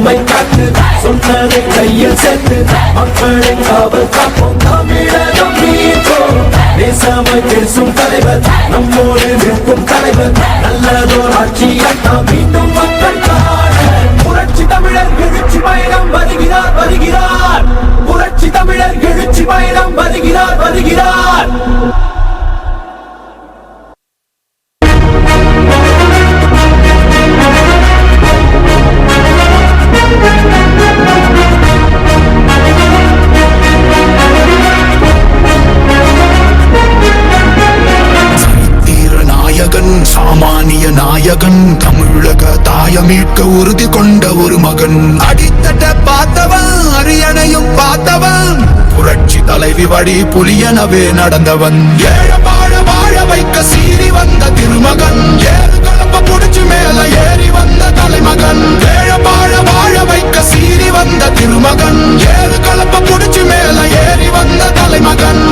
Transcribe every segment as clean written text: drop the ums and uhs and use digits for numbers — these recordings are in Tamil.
நம்மை காத்து சொன்னதை கையில் சேர்த்து மக்களை காவல் காப்போம். தமிழகம் மீட்போம். தேசமாய் பேசும் தலைவர், நம்மோடு நிற்கும் தலைவர், நல்லதோர் ஆட்சியை நாம் மீண்டும் மக்கள் காண. புரட்சி தமிழர் எழுச்சி பயணம் வருகிறார் வருகிறார். புரட்சி தமிழர் எழுச்சி பயணம் வருகிறார் வருகிறார். சாமானிய நாயகன், தமிழக தாய மீட்க உறுதி கொண்ட ஒரு மகன். அடித்தட்ட பார்த்தவன், அரியணையும் பார்த்தவன், புரட்சி தலைவி வழி புலியனவே நடந்தவன். ஏழ வாழ வாழ வைக்க சீறி வந்த திருமகன், ஏறு கலப்ப புடிச்சு மேல ஏறி வந்த தலைமகன். ஏழ வாழ வாழ வைக்க சீறி வந்த திருமகன், ஏறு கலப்ப புடிச்சு மேல ஏறி வந்த தலைமகன்.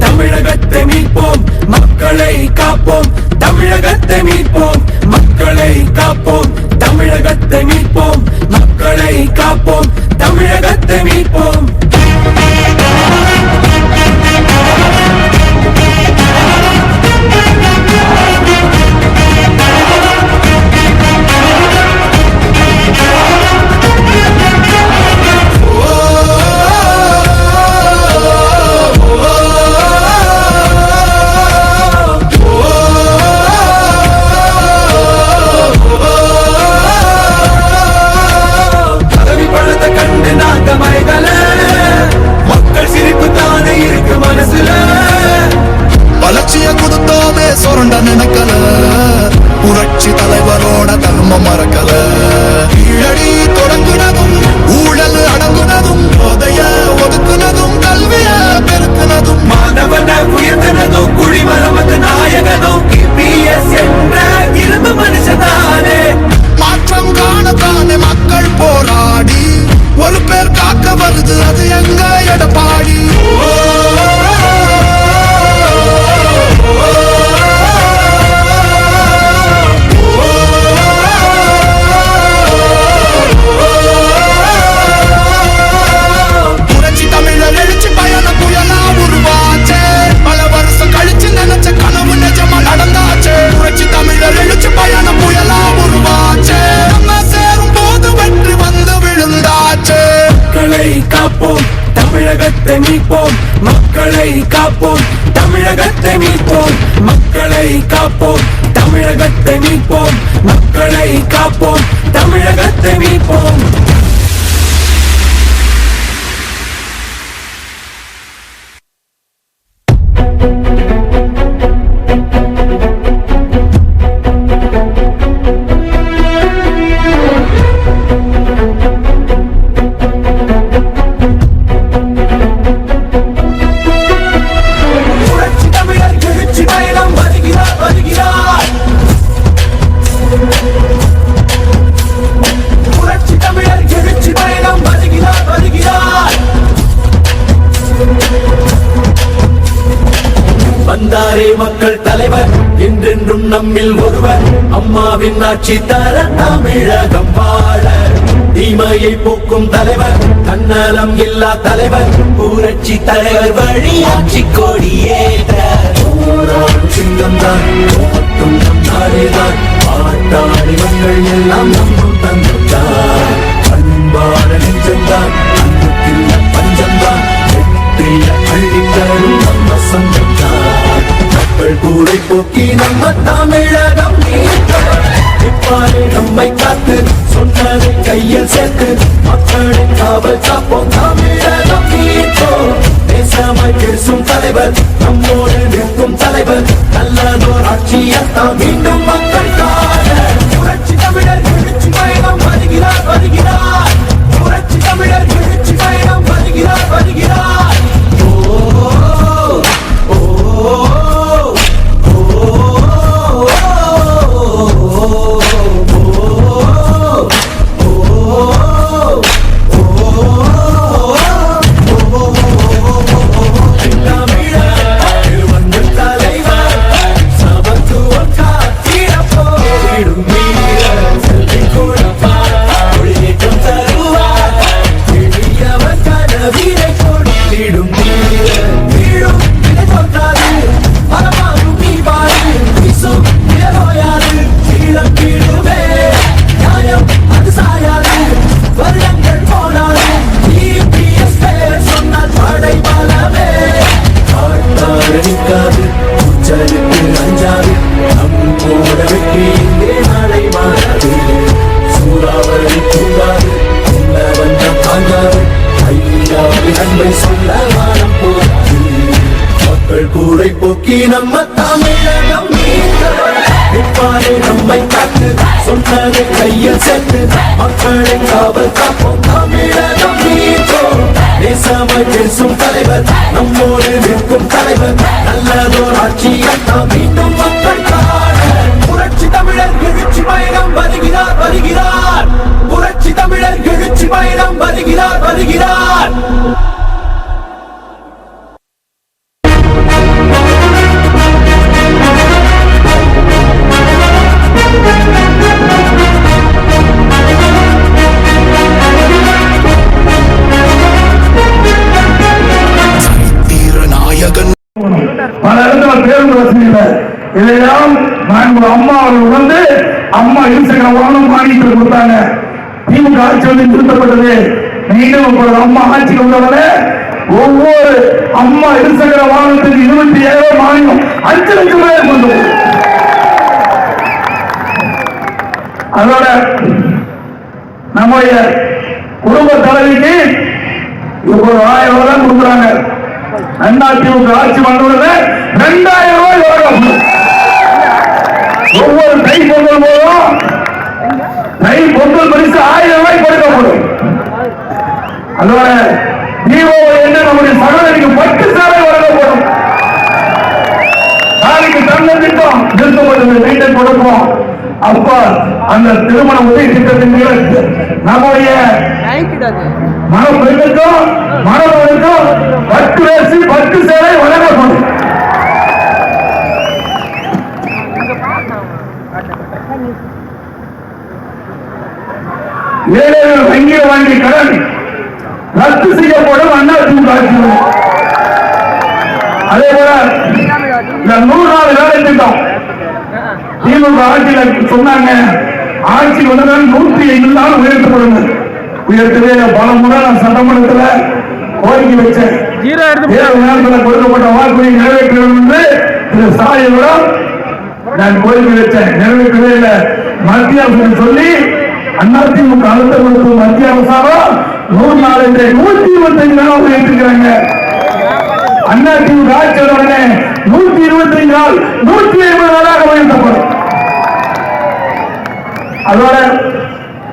தமிழகத்தை மீட்போம், மக்களை காப்போம். தமிழகத்தை மீட்போம், மக்களை காப்போம். தமிழகத்தை மீட்போம். நினைக்கல புரட்சி தலைவரோட தர்மம் மறக்கல. கீழடி தொடங்குனதும் ஊழல் அடங்குனதும், போதைய ஒதுக்குனதும், கல்விய பெருக்குனதும், மாணவன உயர்த்தினதும், குடிமரமது நாயகனும் KPS என்ற இரும்பு மனுஷனானே. மாற்றம் காணத்தானே மக்கள் போராடி ஒரு பேர் காக்க வருது, அது எங்க எடப்பாடி. தமிழகத்தை மீட்போம், மக்களை காப்போம். தமிழகத்தை மீட்போம், மக்களை காப்போம். தமிழகத்தை மீட்போம், மக்களை காப்போம். தமிழகத்தை மீட்போம். வந்தாரே மக்கள் தலைவர், என்றென்றும் நம்மில் ஒருவர். அம்மாவின் ஆட்சி தர தமிழகம் வாழ. தீமையை போக்கும் தலைவர், தன்னலம் இல்லா தலைவர், புரட்சி தலைவர் வழி ஆட்சி கொடியேற்ற. சிங்கம் தான் நம் நாடேதான், பாட்டாளி மக்கள் எல்லாம் நம்பும் தந்தான். பண்பாட நெஞ்சம்தான், அன்புக்கில்ல பஞ்சம்தான், வெற்றிய அள்ளித்தரும் நம்ம சொந்தம்தான். மக்கள் கூரை போக்கி நம்ம தமிழகம் இப்பாறை நம்மை காத்து சொன்னதை கையில் சேர்த்து மக்களை காவல் காப்போம். தமிழகம் நன்மை சொல்ல வானம் போச்சு மக்கள் கூரை போக்கி நம்ம தமிழகம் நிற்பாரே நம்மை காத்து சொன்னதை கையில் சேர்த்து மக்களை காவல் காப்போம் தமிழகம் மீட்போம் தேசமாய் பேசும் தலைவர் நம்மோடு நிற்கும் தலைவர் நல்லதோர் ஆட்சியை மீண்டும் மக்கள் காண புரட்சி தமிழர் எழுச்சி பயணம் வருகிறார் வருகிறார் புரட்சி தமிழர் எழுச்சி பயணம் வருகிறார் வருகிறார் பல இடத்துல பேருந்து வசதி இல்லை. இதையெல்லாம் அம்மா அவர்கள் வந்து அம்மா இருசக்கர வாகனம் மானியத்தில் கொடுத்தாங்க. திமுக ஆட்சி வந்து நிறுத்தப்பட்டது. மீண்டும் இப்பொழுது அம்மா ஆட்சிக்கு வந்தவரை ஒவ்வொரு அம்மா இருசக்கர வாகனத்துக்கு 27,000 மானியம் 5 லட்சம் ரூபாய் கொண்டு அதோட நம்முடைய குடும்ப தலைவிக்கு இப்போ 1000 ரூபாய் தான் கொடுக்குறாங்க. அதிமுக ஆட்சி வந்தவுடனே 2000 ரூபாய் வழங்கப்படும். ஒவ்வொரு தை பொங்கல் போதும் தை பொங்கல் பரிசு 1000 ரூபாய் கொடுக்கப்படும். அதோட தீபாவளி என்று நம்முடைய சகோதரிக்கு 10 சேவை வழங்கப்படும். நாளைக்கு தங்க திட்டம் நிறுத்தப்பட்டது வீட்டை கொடுப்போம். அப்ப அந்த திருமண உதவி திட்டத்தின் நம்முடைய மனப்பெண்ணுக்கும் மனவனுக்கும் 10 பேசி 10 சேவை வழங்கப்படும். ஏழைகள் வங்கியில் வாங்கிய கடன் ரத்து செய்யப்படும். அதிமுக ஆட்சி அதே போல இந்த 100 நாள் வேலை திட்டம் திமுக ஆட்சியில் சொன்னாங்க. ஆட்சி வந்ததால் 105 நாள் உயர்த்தப்படுங்க. உயர்த்தவே பல முறை நான் சட்டமன்றத்தில் கோரிக்கை வச்சேன். நேரத்தில் கொடுக்கப்பட்ட வாக்குறுதி நிறைவேற்ற வேண்டும் என்று திரு ஸ்டாலினிடம் நான் கோரிக்கை வச்சேன். நிறைவேற்றவே இல்லை. மத்திய அரசு சொல்லி அதிமுக அழுத்த கொடுக்கும் மத்திய அரசாங்கம் 100 நாள் என்று 125 நாள் உயர்த்திருக்கிறாங்க. அதிமுக ஆட்சியில் உடனே 125 நாள் 150 நாளாக உயர்த்தப்படும். அதோட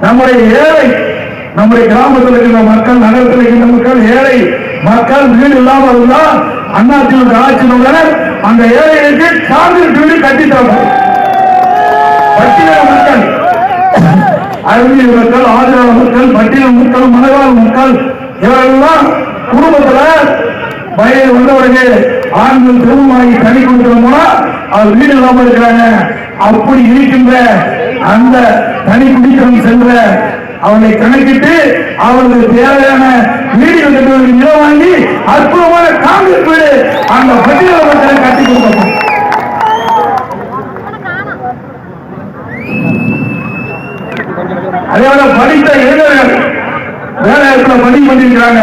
நம்முடைய ஏழை நம்முடைய கிராமத்தில் இருக்கிற மக்கள் நகரத்தில் இருக்கிற மக்கள் ஏழை மக்கள் வீடு இல்லாமல் இருந்தால் அதிமுக ஆட்சியுடன் அந்த ஏழைகளுக்கு காங்கிரீட் வீடு கட்டித்தரப்படும். பட்டியல மக்கள் அறிவியல் மக்கள் ஆதிராள மக்கள் பட்டியல் மக்கள் மலைவாழ் மக்கள் இவரெல்லாம் குடும்பத்தில் வயது வந்தவர்கள் ஆண்கள் திருமணமாகி தனி கொடுக்கிற மூலம் அவர் வீடு இல்லாமல் இருக்கிறாங்க. அப்படி இருக்கின்ற அந்த தனி குடித்தனம் சென்ற அவனை கணக்கிட்டு அவர்களுக்கு தேவையான வீடுகள் கட்டுவதற்கு நிலம் வாங்கி அற்புதமான காங்கிரஸ் வீடு அந்த பட்டியல மக்களை கட்டி கொடுப்பாங்க. அதேபோல படித்த இளைஞர்கள் வேலைவாய்ப்புல பதிவு பண்ணியிருக்கிறாங்க.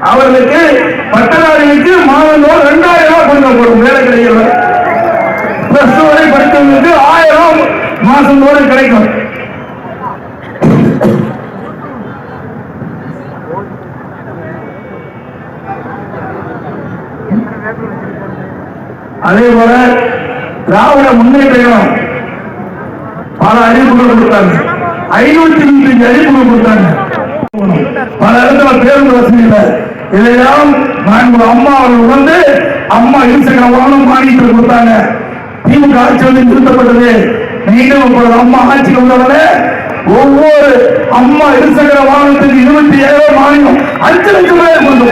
அவர்களுக்கு பட்டதாரிகளுக்கு மாதந்தோறும் 2000 ரூபாய் கொடுக்கப்படும். வேலை கிடைக்கிறது. பிளஸ் 2 வரை படித்தவங்களுக்கு 1000 மாசந்தோறும் கிடைக்கும். அதே போல திராவிட முன்னேற்ற கழகம் பல அறிவிப்புகள் கொடுத்தாங்க. 535 அறிவிப்புகள் கொடுத்தாங்க. பல இடத்துல பேருந்து வசதி இல்லை. இதையெல்லாம் அம்மா அவர்கள் வந்து அம்மா இருசக்கர வாகனம் மானியத்தில் கொடுத்தாங்க. திமுக ஆட்சி வந்து நிறுத்தப்பட்டது. மீண்டும் இப்பொழுது அம்மா ஆட்சிக்கு வந்தவரை ஒவ்வொரு அம்மா இருசக்கர வாகனத்துக்கு 27,000 மானியம் 5 லட்சம் ரூபாய் கொண்டு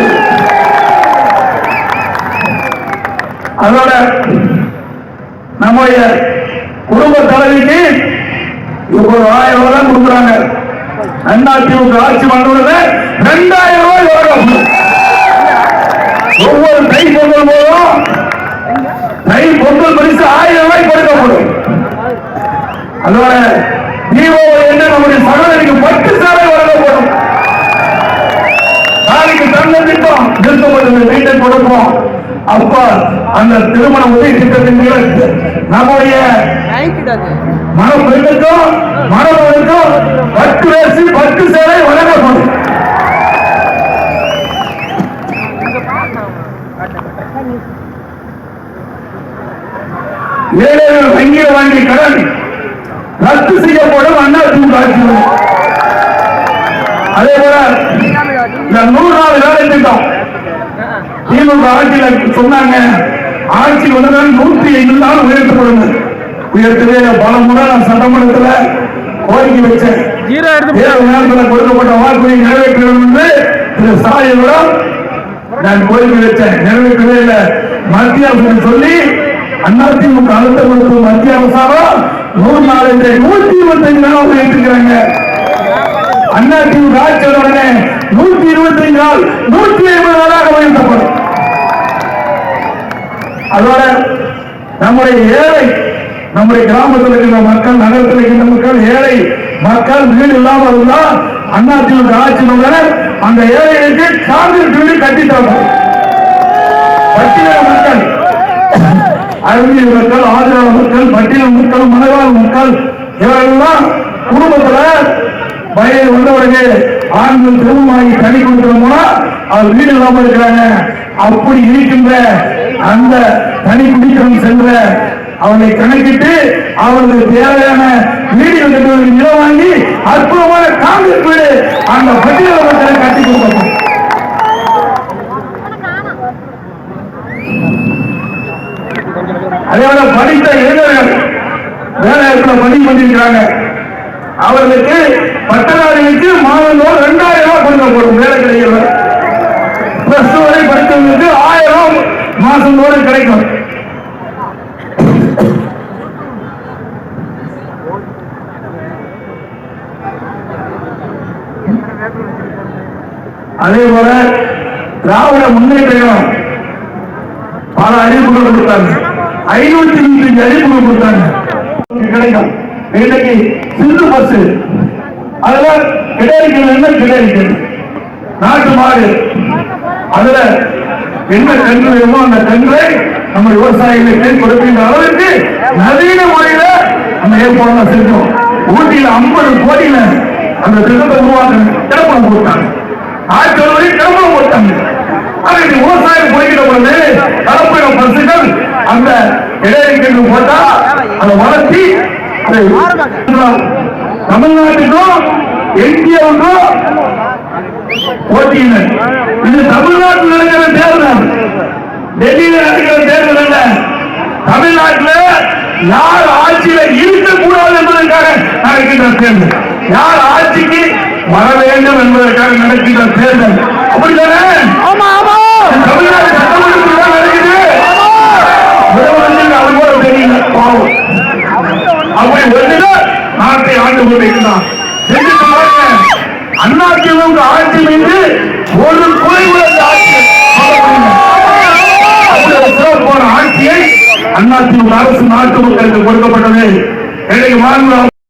அதோட நம்முடைய குடும்ப தலைவிக்கு இப்போ 1000 ரூபாய் தான் கொடுக்குறாங்க. அதிமுக ஆட்சி வந்தவுடனே 2000 ரூபாய் வழங்கப்படும். ஒவ்வொரு தை பொங்கல் போதும் தை பொங்கல் பரிசு 1000 ரூபாய் கொடுக்கப்படும். அதோட தீபாவளி என்று நம்முடைய சகோதரிக்கு 10 சேவை வழங்கப்படும். நாளைக்கு தங்க திட்டம் நிறுத்தப்பட்டது வீட்டை கொடுப்போம். அப்ப அந்த திருமண உதவி திட்டத்தின் நம்முடைய மனப்பெண்ணுக்கும் மனவனுக்கும் 10 பேசி 10 சேவை வழங்கப்படும். ஏழைகள் வங்கியில் வாங்கிய கடன் ரத்து செய்யப்படும் அதிமுக ஆட்சியில். அதே போல இந்த 100 நாள் வேலை திட்டம் திமுக ஆட்சியில் சொன்னாங்க, ஆட்சி வந்ததால் 105 நாள் உயர்த்தப்படுங்க. உயர்த்தவே பல முறை நான் சட்டமன்றத்தில் கோரிக்கை வச்சேன். தேர்தல் நேரத்தில் கொடுக்கப்பட்ட வாக்குறுதியை நிறைவேற்ற வேண்டும் என்று திரு ஸ்டாலினிடம் நான் கோரிக்கை வச்சேன். நிறைவேற்றவே இல்லை. மத்திய அரசு சொல்லி அதிமுக அழுத்தம் கொடுத்து மத்திய அரசாங்கம் 100 நாள் 125 நாள் உயர்த்திருக்கிறாங்க. அதிமுக ஆட்சியில் உடனே 125 நாள் 150 நாளாக உயர்த்தப்படும். அதோட நம்முடைய ஏழை, நம்முடைய கிராமத்தில் இருக்கிற மக்கள், நகரத்தில் இருக்கின்ற மக்கள், ஏழை மக்கள் வீடு இல்லாமல் இருந்தால் அதிமுக ஆட்சியுடன் அந்த ஏழைகளுக்கு காங்கிரஸ் வீடு கட்டித்தரும். பட்டியல் மக்கள், அறிவியல் மக்கள், ஆதரவு மக்கள், பட்டியல் மக்கள், மலைவாழ் மக்கள் இவரெல்லாம் குடும்பத்தில் வயது வந்தவர்கள் ஆண்கள் திருமணமாகி தனி கொடுக்கணும் போனா அவர் வீடு இல்லாமல் இருக்கிறாங்க. அப்படி இருக்கின்ற அந்த தனி குடித்தனம் சென்ற அவனை கணக்கிட்டு அவர்களுக்கு தேவையான வீடு கட்டுவதற்கு நிலம் வாங்கி அற்புதமான காங்கிரஸ் வீடு அந்த பட்டியல் மக்களை கட்டி கொடுக்கணும். அதே போல படித்த இளைஞர்கள் வேலைவாய்ப்புல பணி பண்ணிருக்கிறாங்க. அவர்களுக்கு பட்டதாரிகளுக்கு மாதந்தோறும் 2000 ரூபாய் கொடுக்கப்படும். வேலை கிடைக்கல. பிளஸ் 2 வரை படித்தவங்களுக்கு 1000 மாசந்தோறும் கிடைக்கும். அதே போல திராவிட முன்னேற்ற கழகம் பல அறிவிப்புகள் கொடுத்தாங்க. 505 அறிவிப்புகள் கொடுத்தாங்க. கிடைக்கும். இன்னைக்கு சிந்து பஸ் அதுல கிடைக்கிறது நாட்டு மாடு, அதுல என்ன கன்று வேணுமோ அந்த கன்றை நம்ம விவசாயிகளுக்கு கொடுக்கின்ற அளவுக்கு நவீன முறையில நம்ம ஏற்பாடு செஞ்சோம். ஊட்டியில 50 கோடியில அந்த திட்டத்தை உருவாக்க கிளம்பரம் போட்டாங்க. 1000 வரை கிளம்பரம் போட்டாங்க. அதுக்கு விவசாயம் போய்கிட்ட பொழுது கலப்பட பசுகள் அந்த இடைவெளி போட்டா அதை வளர்த்தி தமிழ்நாட்டுக்கும் இந்தியாவுக்கும் போட்டியினர். இது தமிழ்நாட்டில் நடக்கிற தேர்தல், டெல்லியில நடக்கிற தேர்தல் அல்ல. தமிழ்நாட்டில் யார் ஆட்சியில இருக்கக்கூடாது என்பதற்காக நடக்கின்ற தேர்தல், யார் ஆட்சிக்கு வர வேண்டும் என்பதற்காக நடக்கின்ற தேர்தல். அப்படித்தானே? தமிழ்நாடு சட்டமன்றத்தில் தான் நடக்குது. அது கூட தெரியல. அப்படி ஒன்றுல நாட்டை ஆண்டு கொண்டிருக்கிறார். அதிமுக ஆட்சி மீது ஒரு குறைவுள்ள ஆட்சி சிறப்பான ஆட்சியை அதிமுக அரசு நாட்டு மக்களுக்கு கொடுக்கப்பட்டது.